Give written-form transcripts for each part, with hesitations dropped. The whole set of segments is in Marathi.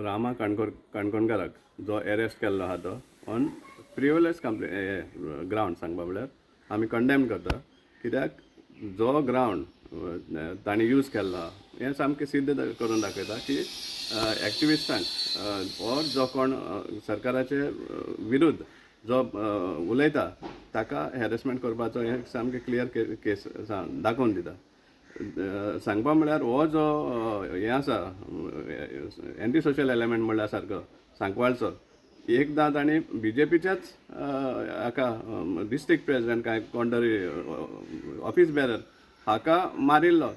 रामा काणकोणकाराक जो अरेस्ट केल्लो आहा तो ऑन फ्रिवलेस ग्रावंड सांगपा म्हळ्यार आमी कंडेम करता, कित्याक जो ग्रावंड ताणी यूज केल्लो आहा हें सामकें सिद्ध करून दाखयता की एक्टिविस्टांक और जो कोण सरकाराचे विरुद्ध जो उलयता ताका हॅरेसमेंट करपाचो हें सामकें क्लियर केस दाखोवन दिता. सांगपा म्हळ्यार हो जो हें आसा एंटी सोशल एलिमेंट म्हणल्यार सारको सांकवाळचो एकदां ताणी BJPच्याच हाका डिस्ट्रिक्ट प्रेसिडेंट काय कोण तरी ऑफिस बेरर हाका मारिल्लो,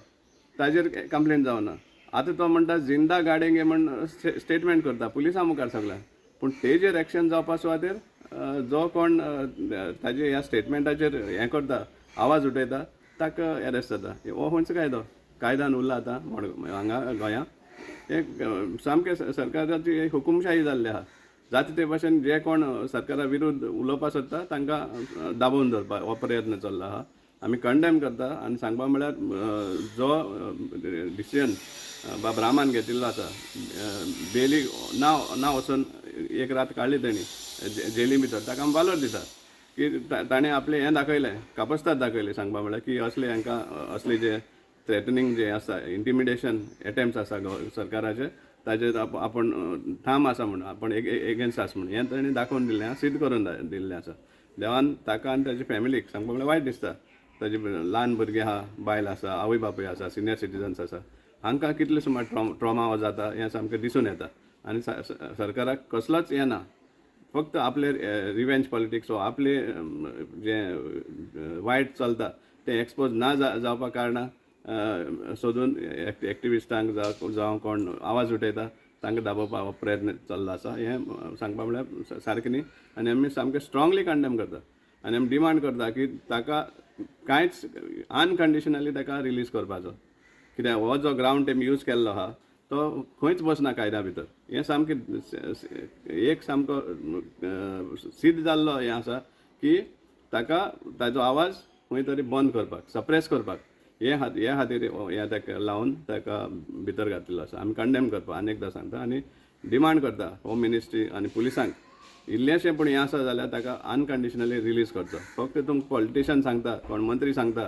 ताजेर कंप्लेंट जावना. आतां तो म्हणटा जिंदा गाडेंगे म्हण स्टेटमेंट करता पुलिसां मुखार सगळ्यां, पूण तेजेर एक्शन जावपा सुवातेर जो कोण ताजे ह्या स्टेटमेंटाचेर हें करता आवाज उठयता ताका अरेस्ट जाता. हो खंयचो कायद्यान उरला आतां हांगा गोंयांत एक सामकें सरकाराची हुकुमशाही जाल्ली आहा. जाता ते भाशेन जे कोण सरकारा विरुद्ध उलोवपा सोदता तांकां दाबोवन दवरपा हो प्रयत्न चल्ला आहा. आमी कंडेम करता आनी सांगपा म्हळ्यार जो डिसिजन बाब रामान घेतिल्लो आसा बेली ना वचून एक रात काडली तेणी जेली भितर, ताका आमी वालोर दिता की ताणें आपलें हें दाखयलें, कापस्ताद दाखयली सांगपा म्हळ्यार की असले हांकां असले जे थ्रेटनींग जे आसा इंटिमिडेशन एटेम्प्ट्स आसा सरकाराचे ताजेर आपण ठाम आसा म्हणून आपण एगेन्स्ट आसा म्हणून हें ताणें दाखोवन दिल्लें सिद्ध करून दिल्लें आसा. देवान ताका आनी ताजे फॅमिलीक सांगपा म्हळ्यार वायट दिसता. ताजे ल्हान भुरगे आहा, बायल आसा, आवय बापूय आसा, सिनियर सिटीजन्स आसा, हांकां कितले सुमार ट्रॉमा हो जाता हें सामकें दिसून येता. आनी सरकाराक कसलोच हें ना, फक्त आपले रिवेंज पॉलिटिक्स वा आपले जे वायट चलता तें एक्सपोज ना जावपा कारणां सोदून एक्टिविस्टांक जावं कोण आवाज उठयता तांकां दाबोवपा हो प्रयत्न चल्लो आसा. हें सांगपा म्हळ्यार सारकें न्ही आनी आमी सामकें स्ट्रॉंगली कंडेम करता आनी आमी डिमांड करता की ताका कांयच अनकंडिशनली ताका रिलीज करपाचो, कित्याक हो जो ग्रावंड तेमी यूज केल्लो आहा तो खंयच बसना कायद्या भितर. हें सामकें एक सामको सिद्ध जाल्लो हें आसा की ताका ताजो आवाज खंय तरी बंद करपाक, सप्रेस करपाक हे खातीर हें ताका लावन ताका भितर घातिल्लो आसा. आमी कंडेम करपा अनेकदां सांगता आनी डिमांड करता होम मिनिस्ट्री आनी पुलिसांक इल्लेशें पूण हें आसा जाल्यार ताका अनकंडिशनली रिलीज करचो. फक्त तुमकां पॉलिटिशियन सांगता, कोण मंत्री सांगता,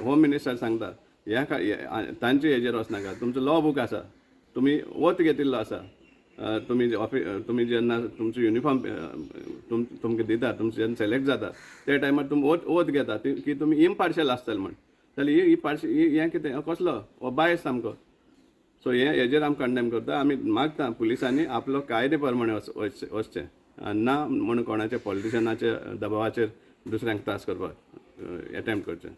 होम मिनिस्टर सांगता तांचे हेजेर वचनाका. तुमचो लॉ बूक आसा, तुमी ओथ घेतिल्लो आसा, तुमी जेन्ना तुमचो युनिफॉर्म तुमकां दिता, तुमचो जेन्ना सिलेक्ट जाता त्या टायमार तुमी ओथ घेता की तुमी इम्पार्शियल आसतले म्हण, जाल्यार हें कितें कसलो हो बायस सामको. सो हेजेर आमी कंडेम करता. आमी मागता पुलिसांनी आपलो कायदे प्रमाणे वचचें ना म्हणून कोणाच्या पॉलिटिशियनाच्या दबावाचेर दुसऱ्यांक त्रास करपाक एटेम्प्ट करचें.